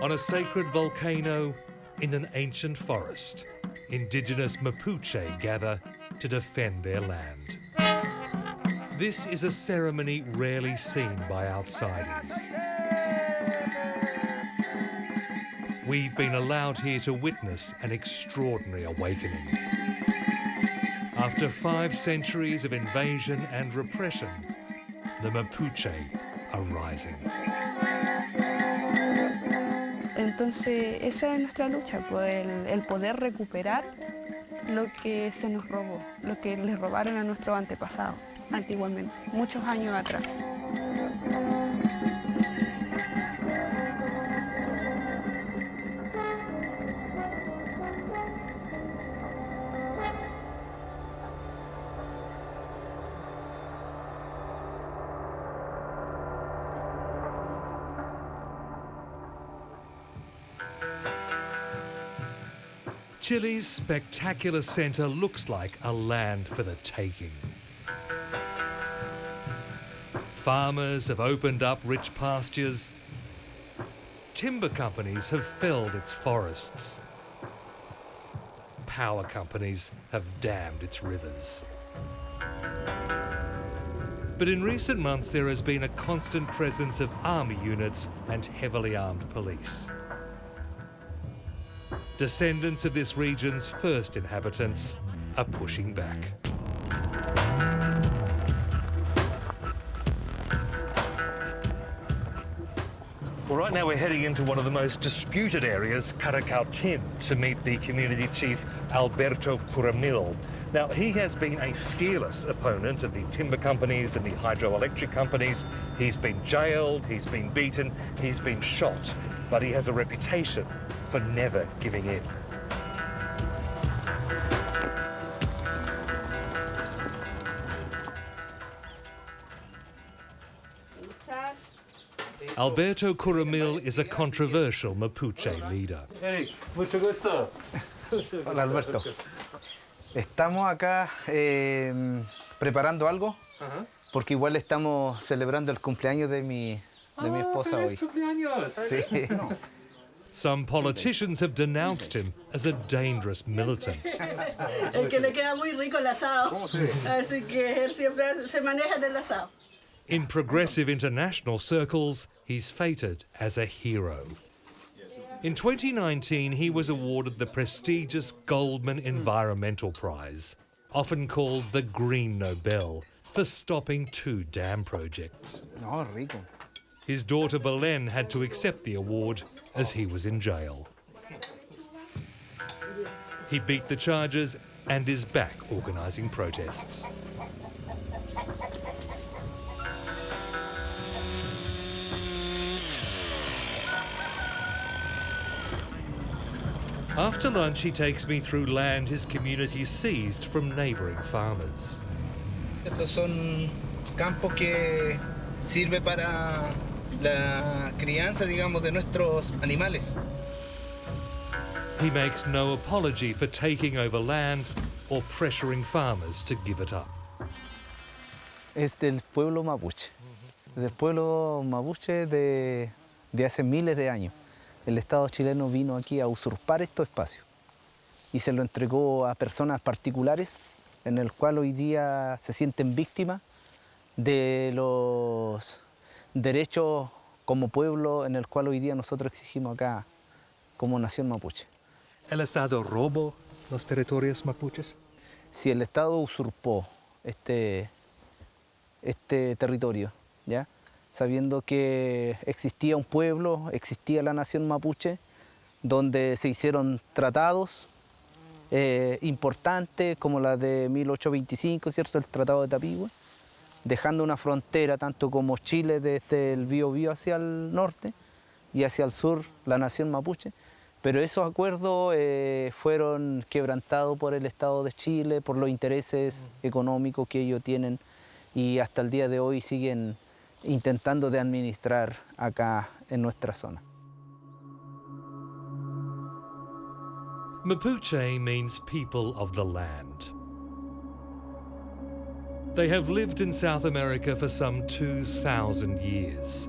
On a sacred volcano in an ancient forest, indigenous Mapuche gather to defend their land. This is a ceremony rarely seen by outsiders. We've been allowed here to witness an extraordinary awakening. After 5 centuries of invasion and repression, the Mapuche are rising. Entonces, esa es nuestra lucha, pues, el poder recuperar lo que se nos robó, lo que les robaron a nuestros antepasados, antiguamente, muchos años atrás. Chile's spectacular centre looks like a land for the taking. Farmers have opened up rich pastures. Timber companies have felled its forests. Power companies have dammed its rivers. But in recent months there has been a constant presence of army units and heavily armed police. Descendants of this region's first inhabitants are pushing back. Well, right now we're heading into one of the most disputed areas, Caracaltin, to meet the community chief Alberto Curamil. Now, he has been a fearless opponent of the timber companies and the hydroelectric companies. He's been jailed, he's been beaten, he's been shot, but he has a reputation for never giving in. Alberto Curamil is a controversial Mapuche leader. Hey, mucho gusto. Hola, Alberto. Estamos acá preparando algo, porque igual estamos celebrando el cumpleaños de mi esposa hoy. Cumpleaños. Sí. Some politicians have denounced him as a dangerous militant. El que le queda muy rico el asado. Así que él siempre se maneja en el asado. In progressive international circles, he's feted as a hero. In 2019, he was awarded the prestigious Goldman Environmental Prize, often called the Green Nobel, for stopping 2 dam projects. No, rico. His daughter Belen had to accept the award as he was in jail. He beat the charges and is back organising protests. After lunch, he takes me through land his community seized from neighbouring farmers. Estos son campos que sirve para la crianza, digamos, de nuestros animales. He makes no apology for taking over land or pressuring farmers to give it up. Es del pueblo mapuche, del pueblo mapuche de hace miles de años. El Estado chileno vino aquí a usurpar estos espacios y se lo entregó a personas particulares en el cual hoy día se sienten víctimas de los derechos como pueblo en el cual hoy día nosotros exigimos acá como nación mapuche. ¿El Estado robó los territorios mapuches? Si el Estado usurpó este territorio, ¿ya? Sabiendo que existía un pueblo, existía la nación mapuche, donde se hicieron tratados importantes como la de 1825, ¿cierto? El Tratado de Tapigüe, dejando una frontera tanto como Chile desde el Biobío hacia el norte y hacia el sur la nación mapuche, pero esos acuerdos fueron quebrantados por el Estado de Chile, por los intereses económicos que ellos tienen y hasta el día de hoy siguen intentando de administrar acá en nuestra zona. Mapuche means people of the land. They have lived in South America for some 2,000 years.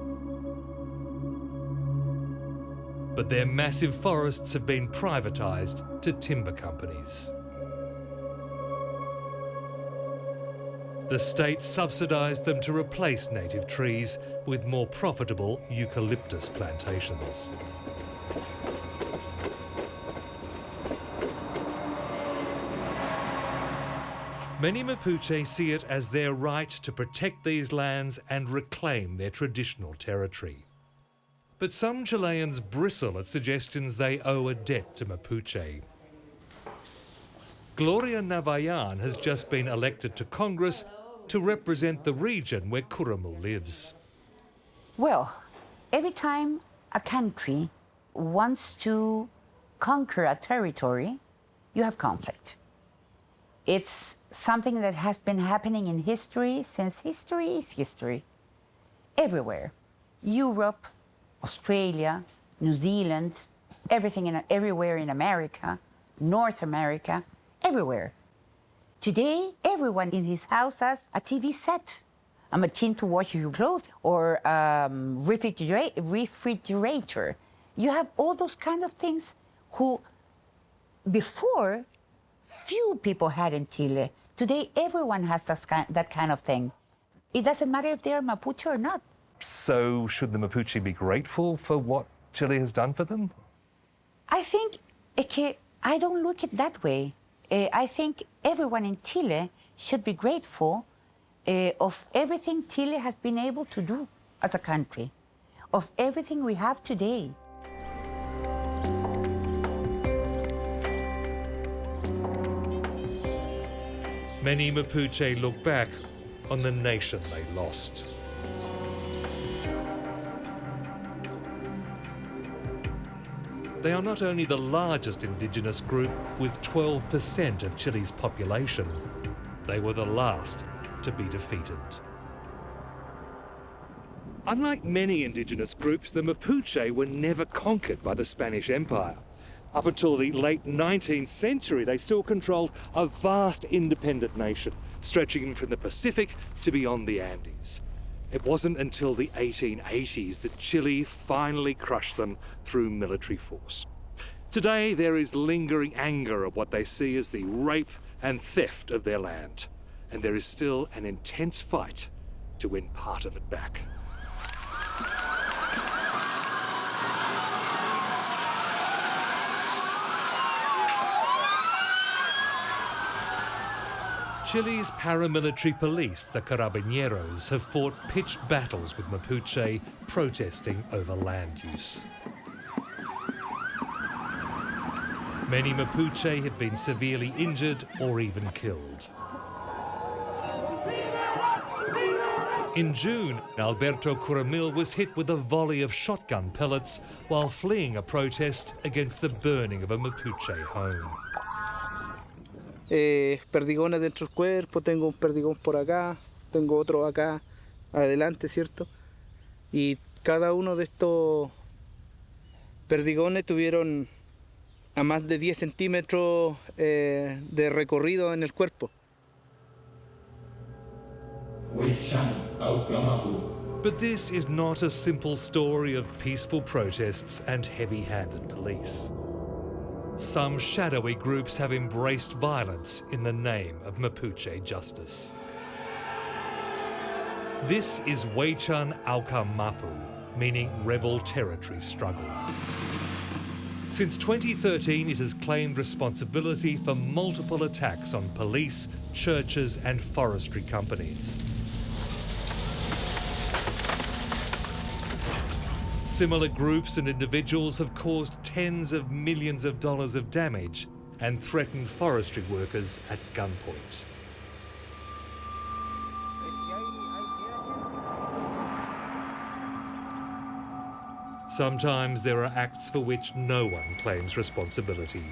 but their massive forests have been privatised to timber companies. The state subsidised them to replace native trees with more profitable eucalyptus plantations. Many Mapuche see it as their right to protect these lands and reclaim their traditional territory. But some Chileans bristle at suggestions they owe a debt to Mapuche. Gloria Naveillan has just been elected to Congress to represent the region where Curamil lives. Well, every time a country wants to conquer a territory, you have conflict. It's something that has been happening in history since history is history. Everywhere. Europe, Australia, New Zealand, everywhere in America, North America, everywhere. Today, everyone in his house has a TV set, a machine to wash your clothes, or refrigerator. You have all those kind of things who, before, few people had in Chile. Today, everyone has that kind of thing. It doesn't matter if they're Mapuche or not. So should the Mapuche be grateful for what Chile has done for them? I think, I don't look at it that way. I think everyone in Chile should be grateful of everything Chile has been able to do as a country, of everything we have today. Many Mapuche look back on the nation they lost. They are not only the largest indigenous group with 12% of Chile's population, they were the last to be defeated. Unlike many indigenous groups, the Mapuche were never conquered by the Spanish Empire. Up until the late 19th century, they still controlled a vast independent nation, stretching from the Pacific to beyond the Andes. It wasn't until the 1880s that Chile finally crushed them through military force. Today, there is lingering anger at what they see as the rape and theft of their land, and there is still an intense fight to win part of it back. Chile's paramilitary police, the Carabineros, have fought pitched battles with Mapuche protesting over land use. Many Mapuche have been severely injured or even killed. In June, Alberto Curamil was hit with a volley of shotgun pellets while fleeing a protest against the burning of a Mapuche home. Perdigones dentro del cuerpo, tengo un perdigón por acá, tengo otro acá adelante, ¿cierto? Y cada uno de estos perdigones tuvieron a más de 10 centímetros de recorrido en el cuerpo. But this is not a simple story of peaceful protests and heavy-handed police. Some shadowy groups have embraced violence in the name of Mapuche justice. This is Wechan Aucamapu, meaning rebel territory struggle. Since 2013, it has claimed responsibility for multiple attacks on police, churches and forestry companies. Similar groups and individuals have caused tens of millions of dollars of damage and threatened forestry workers at gunpoint. Sometimes there are acts for which no one claims responsibility.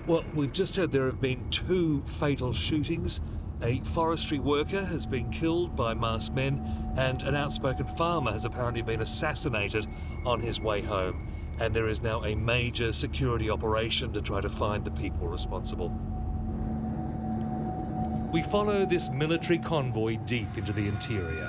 Well, we've just heard there have been 2 fatal shootings. A forestry worker has been killed by masked men, and an outspoken farmer has apparently been assassinated on his way home. And there is now a major security operation to try to find the people responsible. We follow this military convoy deep into the interior.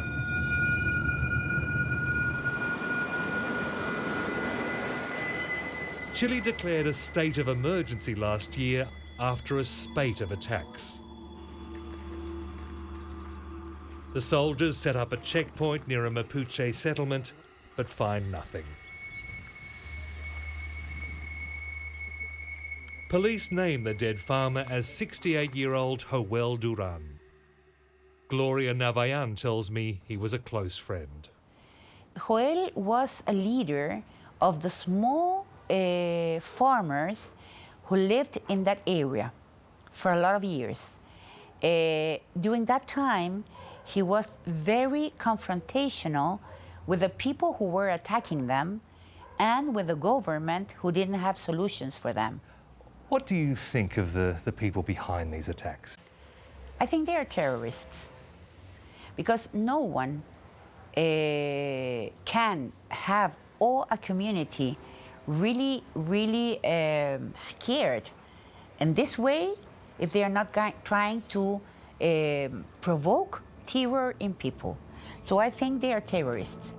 Chile declared a state of emergency last year after a spate of attacks. The soldiers set up a checkpoint near a Mapuche settlement, but find nothing. Police name the dead farmer as 68-year-old Joel Duran. Gloria Naveillan tells me he was a close friend. Joel was a leader of the small farmers who lived in that area for a lot of years. During that time, he was very confrontational with the people who were attacking them and with the government who didn't have solutions for them. What do you think of the people behind these attacks? I think they are terrorists because no one can have all a community really scared. And this way, if they are not trying to provoke terror in people. So I think they are terrorists.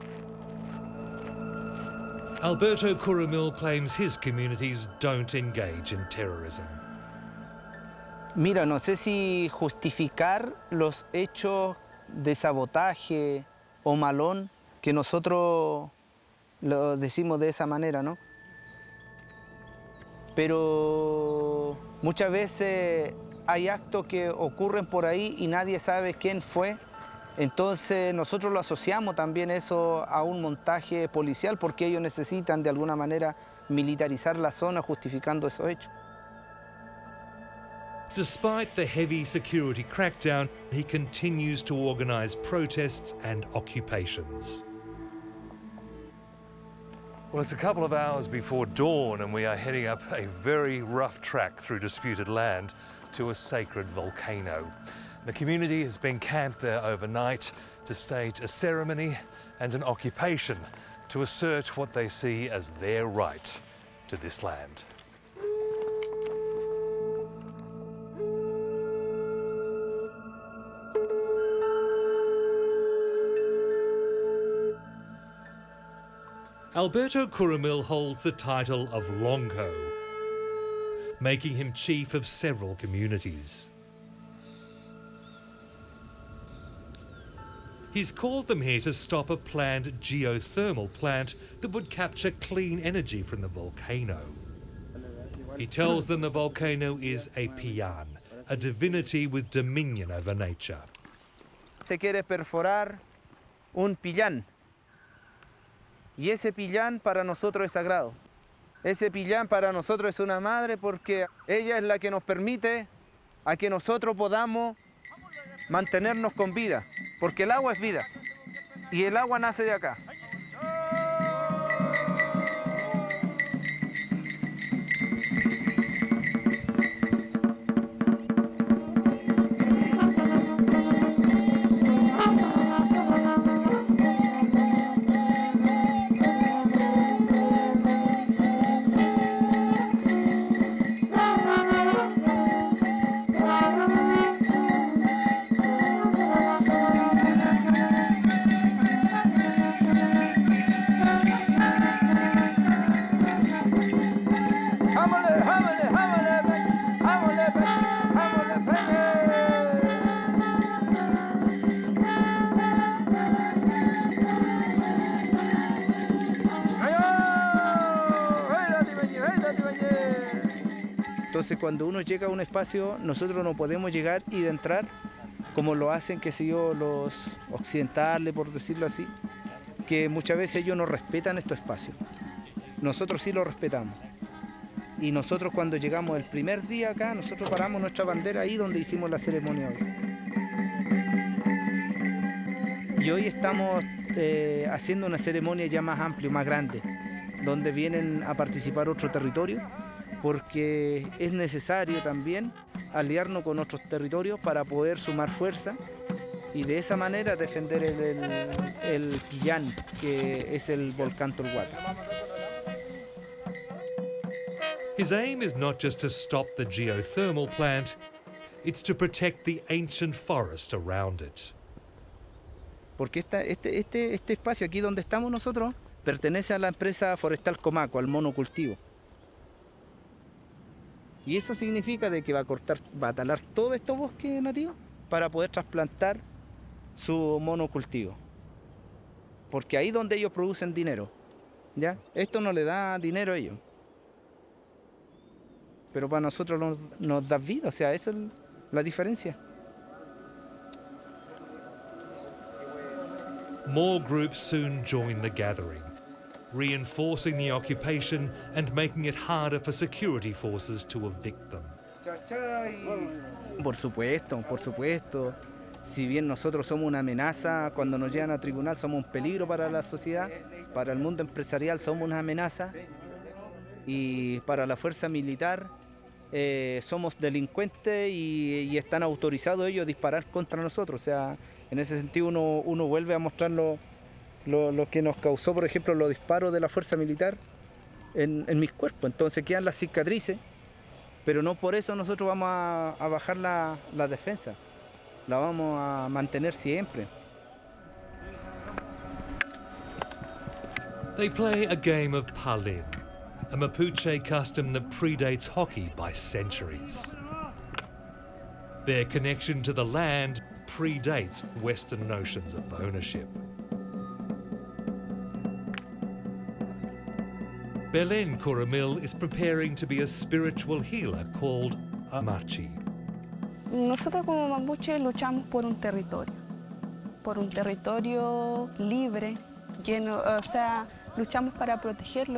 Alberto Curamil claims his communities don't engage in terrorism. Mira, no sé si justificar los hechos de sabotaje o malón que nosotros lo decimos de esa manera, ¿no? Pero muchas veces hay actos que ocurren por ahí y nadie sabe quién fue. Entonces nosotros lo asociamos también eso a un montaje policial porque ellos necesitan de alguna manera militarizar la zona justificando esos hechos. Despite the heavy security crackdown, he continues to organize protests and occupations. Well, it's a couple of hours before dawn and we are heading up a very rough track through disputed land to a sacred volcano. The community has been camped there overnight to stage a ceremony and an occupation to assert what they see as their right to this land. Alberto Curamil holds the title of Longo, making him chief of several communities. He's called them here to stop a planned geothermal plant that would capture clean energy from the volcano. He tells them the volcano is a pillan, a divinity with dominion over nature. Se quiere perforar un pillán. Y ese pillán para nosotros es sagrado. Ese pillán para nosotros es una madre porque ella es la que nos permite a que nosotros podamos mantenernos con vida. Porque el agua es vida y el agua nace de acá. Entonces cuando uno llega a un espacio, nosotros no podemos llegar y entrar como lo hacen, qué sé yo, los occidentales, por decirlo así, que muchas veces ellos no respetan estos espacios. Nosotros sí lo respetamos. Y nosotros cuando llegamos el primer día acá, nosotros paramos nuestra bandera ahí donde hicimos la ceremonia hoy. Y hoy estamos haciendo una ceremonia ya más amplia, más grande, donde vienen a participar otro territorio, porque es necesario también aliarnos con otros territorios para poder sumar fuerza y de esa manera defender el pillán, que es el volcán Tolhuaca. His aim is not just to stop the geothermal plant, it's to protect the ancient forest around it. Porque este espacio aquí donde estamos nosotros pertenece a la empresa forestal Comaco, al monocultivo. Y eso significa de que va a talar todo estos bosques nativos para poder trasplantar su monocultivo. Porque ahí es donde ellos producen dinero, ¿ya? Esto no le da dinero a ellos. Pero para nosotros nos da vida, o sea, esa es la diferencia. More groups soon joined the gathering, reinforcing the occupation and making it harder for security forces to evict them. Por supuesto. Si bien nosotros somos una amenaza, cuando nos llevan a tribunal somos un peligro para la sociedad, para el mundo empresarial somos una amenaza y para la fuerza militar somos delincuentes y están autorizados ellos a disparar contra nosotros. O sea, en ese sentido uno vuelve a mostrar lo que nos causó, por ejemplo, los disparos de la fuerza militar en mis cuerpos. Entonces quedan las cicatrices, pero no por eso nosotros vamos a bajar la defensa. La vamos a mantener siempre. They play a game of palin, a Mapuche custom that predates hockey by centuries. Their connection to the land predates Western notions of ownership. Belen Kuramil is preparing to be a spiritual healer called a machi. Nosotros como mapuche luchamos por un territorio libre, lleno, o sea, luchamos para proteger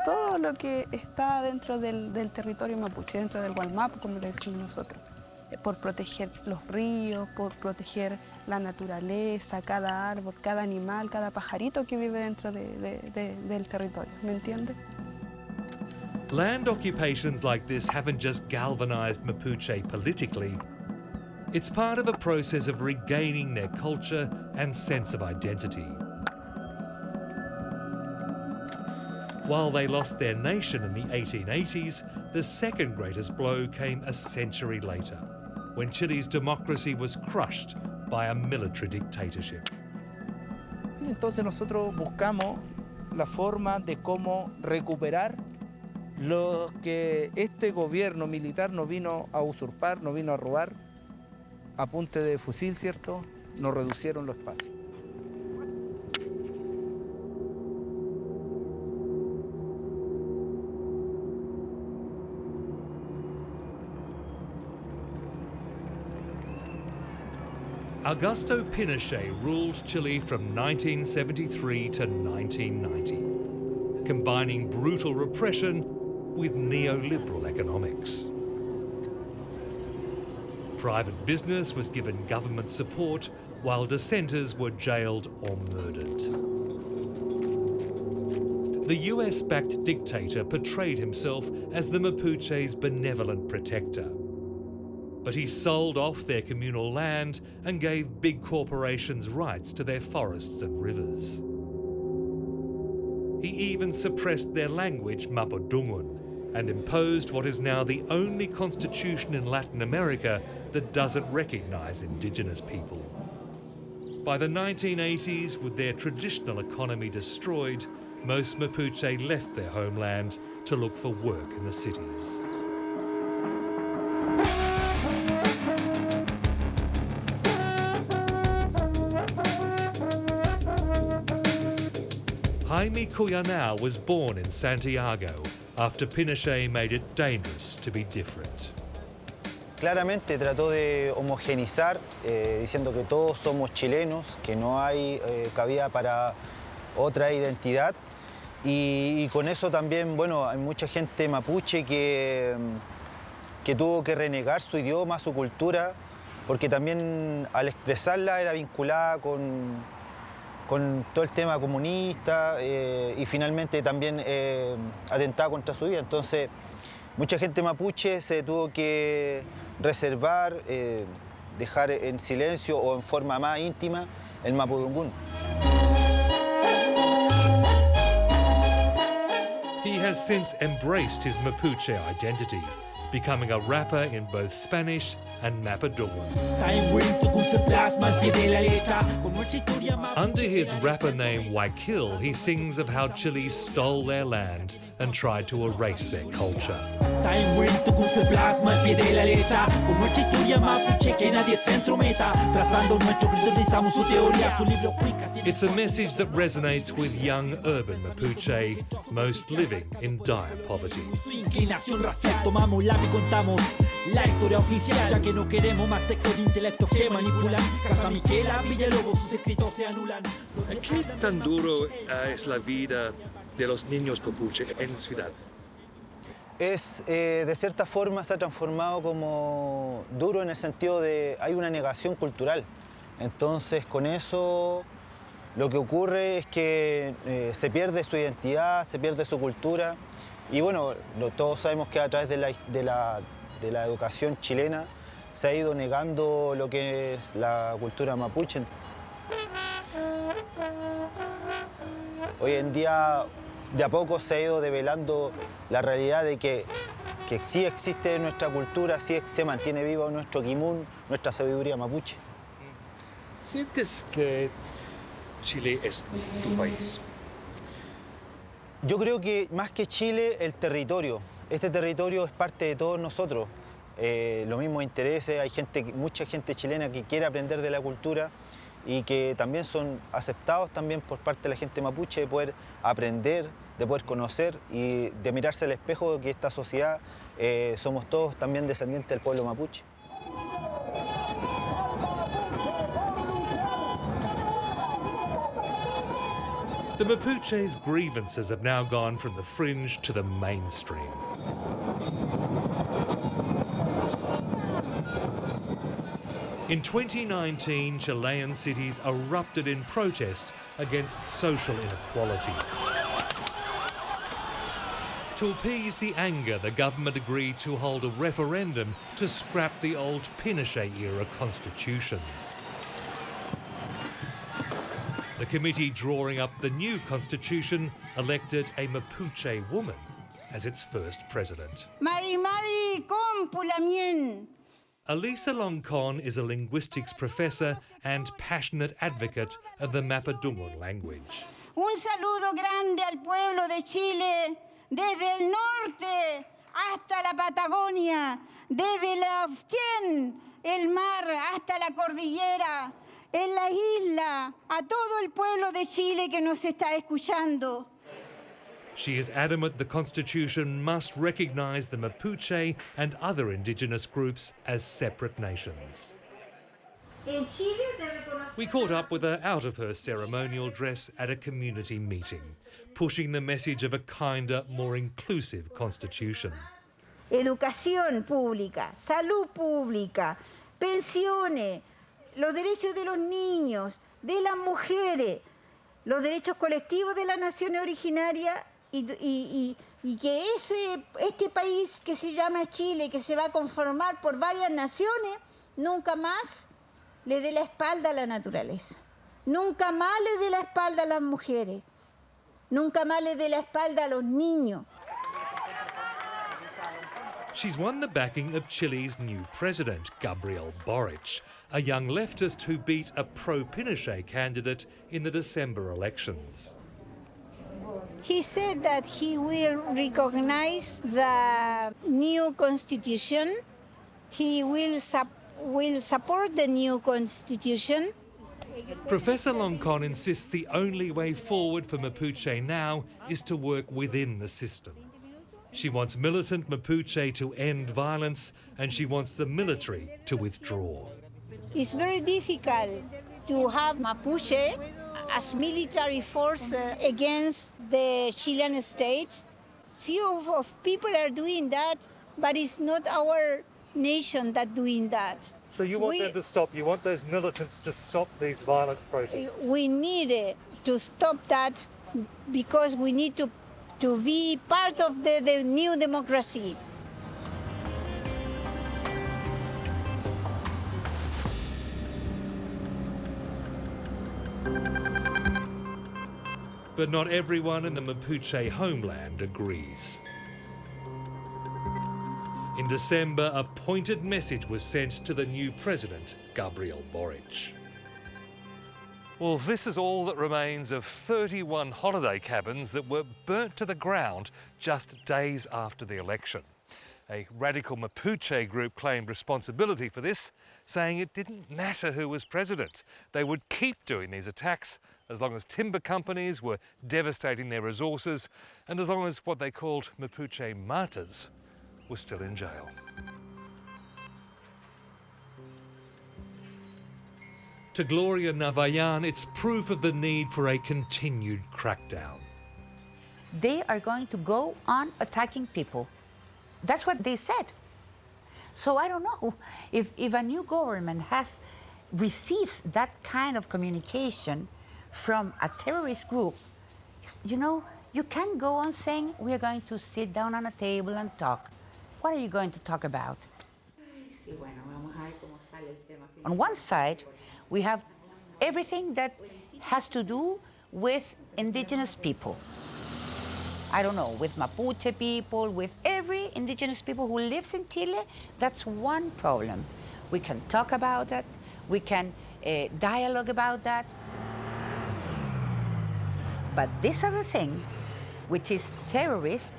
todo lo que está dentro del territorio mapuche, dentro del Gualmapu, como le decimos nosotros, por proteger los ríos, por proteger la naturaleza, cada árbol, cada animal, cada pajarito que vive dentro del territorio, ¿me entiendes? Land occupations like this haven't just galvanized Mapuche politically. It's part of a process of regaining their culture and sense of identity. While they lost their nation in the 1880s, the second greatest blow came a century later, when Chile's democracy was crushed by a military dictatorship. Entonces nosotros buscamos la forma de cómo recuperar lo que este gobierno militar nos vino a usurpar, nos vino a robar a punta de fusil, ¿cierto? Nos reducieron los espacios. Augusto Pinochet ruled Chile from 1973 to 1990, combining brutal repression with neoliberal economics. Private business was given government support while dissenters were jailed or murdered. The US-backed dictator portrayed himself as the Mapuche's benevolent protector. But he sold off their communal land and gave big corporations rights to their forests and rivers. He even suppressed their language, Mapudungun, and imposed what is now the only constitution in Latin America that doesn't recognize indigenous people. By the 1980s, with their traditional economy destroyed, most Mapuche left their homeland to look for work in the cities. Jaime Cuyanao was born in Santiago after Pinochet made it dangerous to be different. Claramente trató de homogenizar, diciendo que todos somos chilenos, que no hay cabida para otra identidad. Y con eso también, bueno, hay mucha gente mapuche que tuvo que renegar su idioma, su cultura, porque también al expresarla era vinculada con todo el tema comunista y finalmente también atentaba contra su vida. Entonces, mucha gente mapuche se tuvo que reservar, dejar en silencio o en forma más íntima el mapudungun. He has since embraced his Mapuche identity, becoming a rapper in both Spanish and Mapudungun. Under his rapper name Guayaquil, he sings of how Chile stole their land and tried to erase their culture. It's a message that resonates with young urban Mapuche, most living in dire poverty. ¿Qué tan duro es la vida de los niños Mapuche en ciudad? De cierta forma se ha transformado como duro en el sentido de hay una negación cultural. Entonces con eso lo que ocurre es que se pierde su identidad, se pierde su cultura y bueno, todos sabemos que a través de la educación chilena se ha ido negando lo que es la cultura mapuche. Hoy en día de a poco se ha ido develando la realidad de que sí existe nuestra cultura, sí se mantiene vivo nuestro quimun, nuestra sabiduría mapuche. ¿Sientes que Chile es tu país? Yo creo que más que Chile, el territorio. Este territorio es parte de todos nosotros. Los mismos intereses, hay mucha gente chilena que quiere aprender de la cultura y que también son aceptados también por parte de la gente mapuche de poder aprender, de poder conocer y de mirarse al espejo de que esta sociedad somos todos también descendientes del pueblo mapuche. The Mapuche's grievances have now gone from the fringe to the mainstream. In 2019, Chilean cities erupted in protest against social inequality. To appease the anger, the government agreed to hold a referendum to scrap the old Pinochet-era constitution. The committee drawing up the new constitution elected a Mapuche woman as its first president. Mari Compulamien. Elisa Loncon is a linguistics professor and passionate advocate of the Mapudungun language. Un saludo grande al pueblo de Chile, desde el norte hasta la Patagonia, desde la Austien, el mar, hasta la cordillera, en la isla, a todo el pueblo de Chile que nos está escuchando. She is adamant the Constitution must recognise the Mapuche and other indigenous groups as separate nations. We caught up with her out of her ceremonial dress at a community meeting, pushing the message of a kinder, more inclusive Constitution. Educación pública, salud pública, pensiones, los derechos de los niños, de las mujeres, los derechos colectivos de las naciones originarias y que este país que se llama Chile, que se va a conformar por varias naciones, nunca más le dé la espalda a la naturaleza, nunca más le dé la espalda a las mujeres, nunca más le dé la espalda a los niños. She's won the backing of Chile's new president, Gabriel Boric, a young leftist who beat a pro-Pinochet candidate in the December elections. He said that he will recognize the new constitution. He will support the new constitution. Professor Loncon insists the only way forward for Mapuche now is to work within the system. She wants militant Mapuche to end violence and she wants the military to withdraw. It's very difficult to have Mapuche as military force against the Chilean state. Few of people are doing that, but it's not our nation that doing that. So you want them to stop, you want those militants to stop these violent protests? We need to stop that because we need to be part of the new democracy. But not everyone in the Mapuche homeland agrees. In December, a pointed message was sent to the new president, Gabriel Boric. Well, this is all that remains of 31 holiday cabins that were burnt to the ground just days after the election. A radical Mapuche group claimed responsibility for this, saying it didn't matter who was president. They would keep doing these attacks as long as timber companies were devastating their resources and as long as what they called Mapuche martyrs were still in jail. To Gloria Naveillan, it's proof of the need for a continued crackdown. They are going to go on attacking people. That's what they said. So I don't know if a new government receives that kind of communication from a terrorist group. You know, you can't go on saying we are going to sit down on a table and talk. What are you going to talk about? On one side, we have everything that has to do with indigenous people. I don't know, with Mapuche people, with every indigenous people who lives in Chile. That's one problem. We can talk about that. We can dialogue about that. But this other thing, which is terrorist,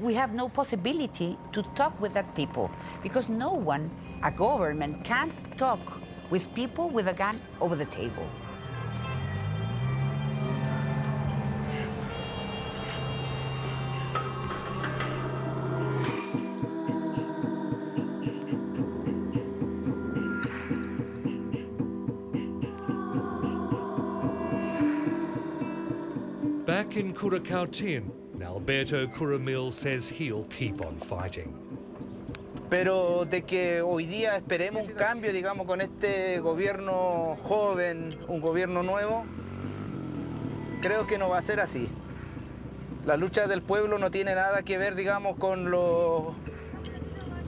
we have no possibility to talk with that people because no one, a government, can't talk with people with a gun over the table. Back in Curacautín, Alberto Curamil says he'll keep on fighting. Pero de que hoy día esperemos un cambio, digamos, con este gobierno joven, un gobierno nuevo, creo que no va a ser así. La lucha del pueblo no tiene nada que ver, digamos, con los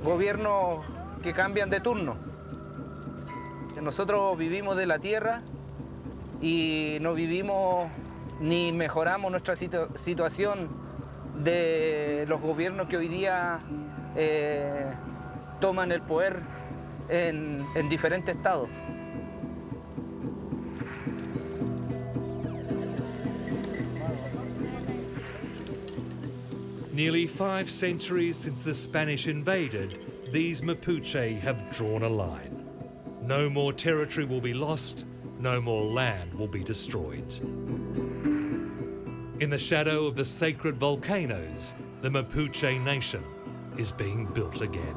gobiernos que cambian de turno. Nosotros vivimos de la tierra y no vivimos ni mejoramos nuestra situación de los gobiernos que hoy día toman el poder en diferentes estados. Nearly 5 centuries since the Spanish invaded, these Mapuche have drawn a line. No more territory will be lost, no more land will be destroyed. In the shadow of the sacred volcanoes, the Mapuche nation is being built again.